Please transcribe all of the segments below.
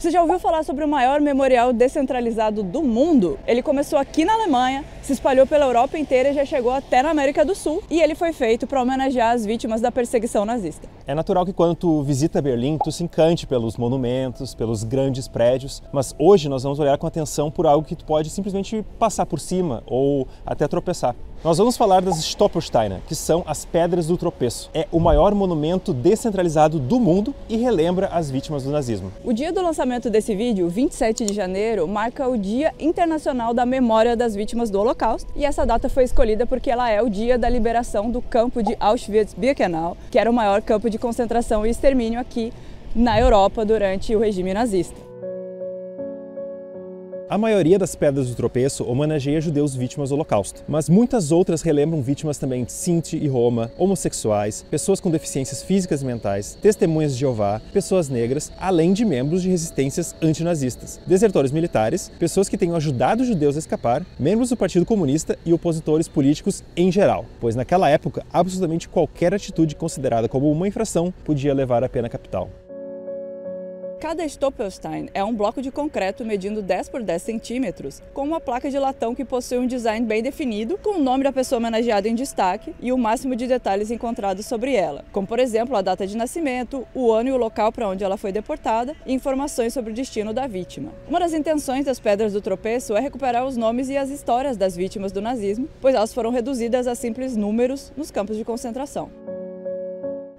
Você já ouviu falar sobre o maior memorial descentralizado do mundo? Ele começou aqui na Alemanha, se espalhou pela Europa inteira e já chegou até na América do Sul. E ele foi feito para homenagear as vítimas da perseguição nazista. É natural que quando tu visita Berlim, tu se encante pelos monumentos, pelos grandes prédios, mas hoje nós vamos olhar com atenção por algo que tu pode simplesmente passar por cima ou até tropeçar. Nós vamos falar das Stolpersteine, que são as Pedras do Tropeço. É o maior monumento descentralizado do mundo e relembra as vítimas do nazismo. O dia do lançamento desse vídeo, 27 de janeiro, marca o Dia Internacional da Memória das Vítimas do Holocausto, e essa data foi escolhida porque ela é o dia da liberação do campo de Auschwitz-Birkenau, que era o maior campo de concentração e extermínio aqui na Europa durante o regime nazista. A maioria das Pedras do Tropeço homenageia judeus vítimas do Holocausto, mas muitas outras relembram vítimas também de Sinti e Roma, homossexuais, pessoas com deficiências físicas e mentais, testemunhas de Jeová, pessoas negras, além de membros de resistências antinazistas, desertores militares, pessoas que tenham ajudado os judeus a escapar, membros do Partido Comunista e opositores políticos em geral, pois naquela época absolutamente qualquer atitude considerada como uma infração podia levar à pena capital. Cada Stolperstein é um bloco de concreto medindo 10 por 10 centímetros, com uma placa de latão que possui um design bem definido, com o nome da pessoa homenageada em destaque e o máximo de detalhes encontrados sobre ela, como por exemplo a data de nascimento, o ano e o local para onde ela foi deportada e informações sobre o destino da vítima. Uma das intenções das Pedras do Tropeço é recuperar os nomes e as histórias das vítimas do nazismo, pois elas foram reduzidas a simples números nos campos de concentração.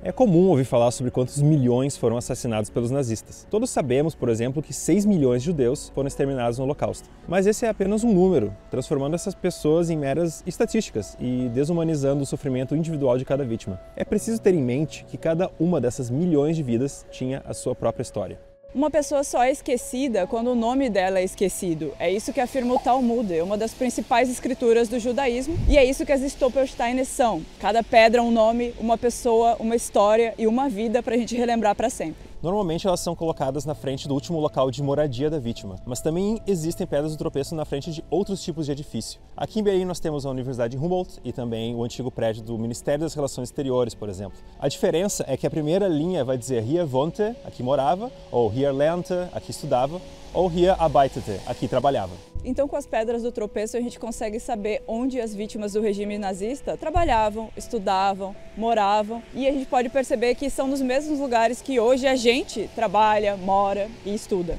É comum ouvir falar sobre quantos milhões foram assassinados pelos nazistas. Todos sabemos, por exemplo, que 6 milhões de judeus foram exterminados no Holocausto. Mas esse é apenas um número, transformando essas pessoas em meras estatísticas e desumanizando o sofrimento individual de cada vítima. É preciso ter em mente que cada uma dessas milhões de vidas tinha a sua própria história. Uma pessoa só é esquecida quando o nome dela é esquecido. É isso que afirma o Talmud, uma das principais escrituras do judaísmo, e é isso que as Stolpersteine são. Cada pedra é um nome, uma pessoa, uma história e uma vida para a gente relembrar para sempre. Normalmente elas são colocadas na frente do último local de moradia da vítima, mas também existem pedras do tropeço na frente de outros tipos de edifício. Aqui em Berlim nós temos a Universidade Humboldt e também o antigo prédio do Ministério das Relações Exteriores, por exemplo. A diferença é que a primeira linha vai dizer Hier wohnte, aqui morava, ou Hier lernte, aqui estudava, ou Hier arbeitete, aqui trabalhava. Então, com as Pedras do Tropeço, a gente consegue saber onde as vítimas do regime nazista trabalhavam, estudavam, moravam, e a gente pode perceber que são nos mesmos lugares que hoje a gente trabalha, mora e estuda.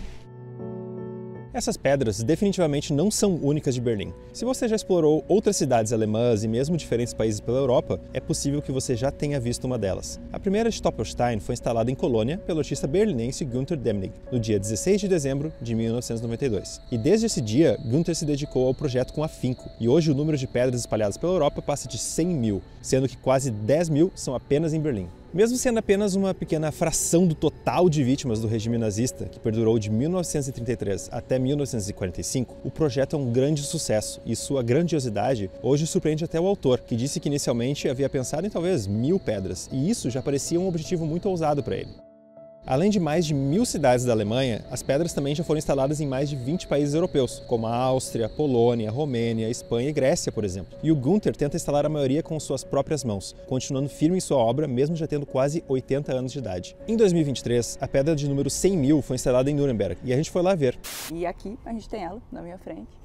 Essas pedras definitivamente não são únicas de Berlim. Se você já explorou outras cidades alemãs e mesmo diferentes países pela Europa, é possível que você já tenha visto uma delas. A primeira Stolperstein foi instalada em Colônia pelo artista berlinense Günter Demnig, no dia 16 de dezembro de 1992. E desde esse dia, Günter se dedicou ao projeto com afinco, e hoje o número de pedras espalhadas pela Europa passa de 100 mil, sendo que quase 10 mil são apenas em Berlim. Mesmo sendo apenas uma pequena fração do total de vítimas do regime nazista, que perdurou de 1933 até 1945, o projeto é um grande sucesso e sua grandiosidade hoje surpreende até o autor, que disse que inicialmente havia pensado em talvez 1000 pedras, e isso já parecia um objetivo muito ousado para ele. Além de mais de 1000 cidades da Alemanha, as pedras também já foram instaladas em mais de 20 países europeus, como a Áustria, Polônia, Romênia, Espanha e Grécia, por exemplo. E o Günter tenta instalar a maioria com suas próprias mãos, continuando firme em sua obra, mesmo já tendo quase 80 anos de idade. Em 2023, a pedra de número 100 mil foi instalada em Nuremberg, e a gente foi lá ver. E aqui a gente tem ela na minha frente.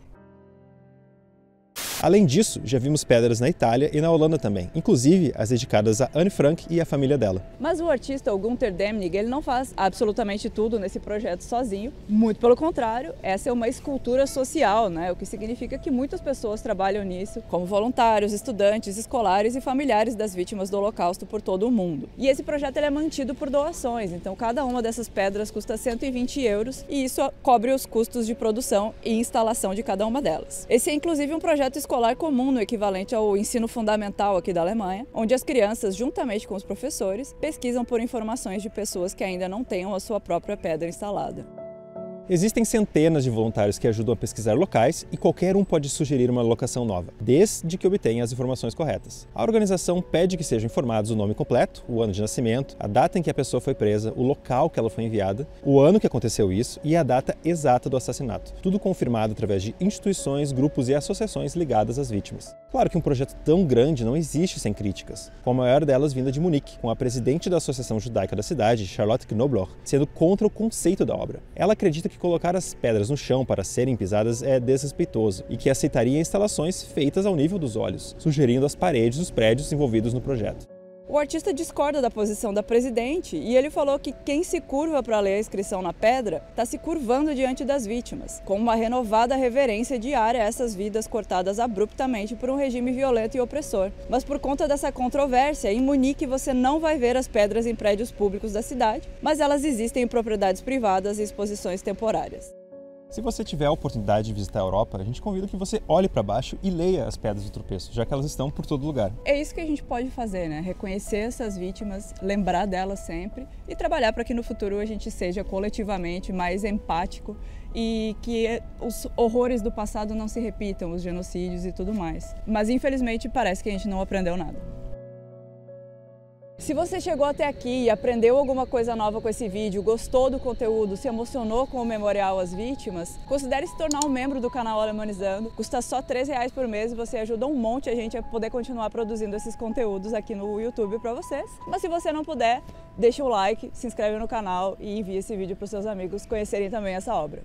Além disso, já vimos pedras na Itália e na Holanda também, inclusive as dedicadas a Anne Frank e a família dela. Mas o artista, o Günter Demnig, ele não faz absolutamente tudo nesse projeto sozinho. Muito pelo contrário, essa é uma escultura social, né? O que significa que muitas pessoas trabalham nisso, como voluntários, estudantes, escolares e familiares das vítimas do Holocausto por todo o mundo. E esse projeto ele é mantido por doações, então cada uma dessas pedras custa 120 euros e isso cobre os custos de produção e instalação de cada uma delas. Esse é inclusive um projeto escolar comum no equivalente ao ensino fundamental aqui da Alemanha, onde as crianças, juntamente com os professores, pesquisam por informações de pessoas que ainda não tenham a sua própria pedra instalada. Existem centenas de voluntários que ajudam a pesquisar locais e qualquer um pode sugerir uma locação nova, desde que obtenha as informações corretas. A organização pede que sejam informados o nome completo, o ano de nascimento, a data em que a pessoa foi presa, o local que ela foi enviada, o ano que aconteceu isso e a data exata do assassinato. Tudo confirmado através de instituições, grupos e associações ligadas às vítimas. Claro que um projeto tão grande não existe sem críticas, com a maior delas vinda de Munique, com a presidente da Associação Judaica da cidade, Charlotte Knobloch, sendo contra o conceito da obra. Ela acredita que colocar as pedras no chão para serem pisadas é desrespeitoso e que aceitaria instalações feitas ao nível dos olhos, sugerindo as paredes dos prédios envolvidos no projeto. O artista discorda da posição da presidente e ele falou que quem se curva para ler a inscrição na pedra está se curvando diante das vítimas, com uma renovada reverência diária a essas vidas cortadas abruptamente por um regime violento e opressor. Mas por conta dessa controvérsia, em Munique você não vai ver as pedras em prédios públicos da cidade, mas elas existem em propriedades privadas e exposições temporárias. Se você tiver a oportunidade de visitar a Europa, a gente convida que você olhe para baixo e leia as pedras do tropeço, já que elas estão por todo lugar. É isso que a gente pode fazer, né? Reconhecer essas vítimas, lembrar delas sempre e trabalhar para que no futuro a gente seja coletivamente mais empático e que os horrores do passado não se repitam, os genocídios e tudo mais. Mas infelizmente parece que a gente não aprendeu nada. Se você chegou até aqui e aprendeu alguma coisa nova com esse vídeo, gostou do conteúdo, se emocionou com o Memorial às Vítimas, considere se tornar um membro do canal Alemanizando. Custa só R$3 por mês e você ajuda um monte a gente a poder continuar produzindo esses conteúdos aqui no YouTube para vocês. Mas se você não puder, deixa o like, se inscreve no canal e envie esse vídeo para os seus amigos conhecerem também essa obra.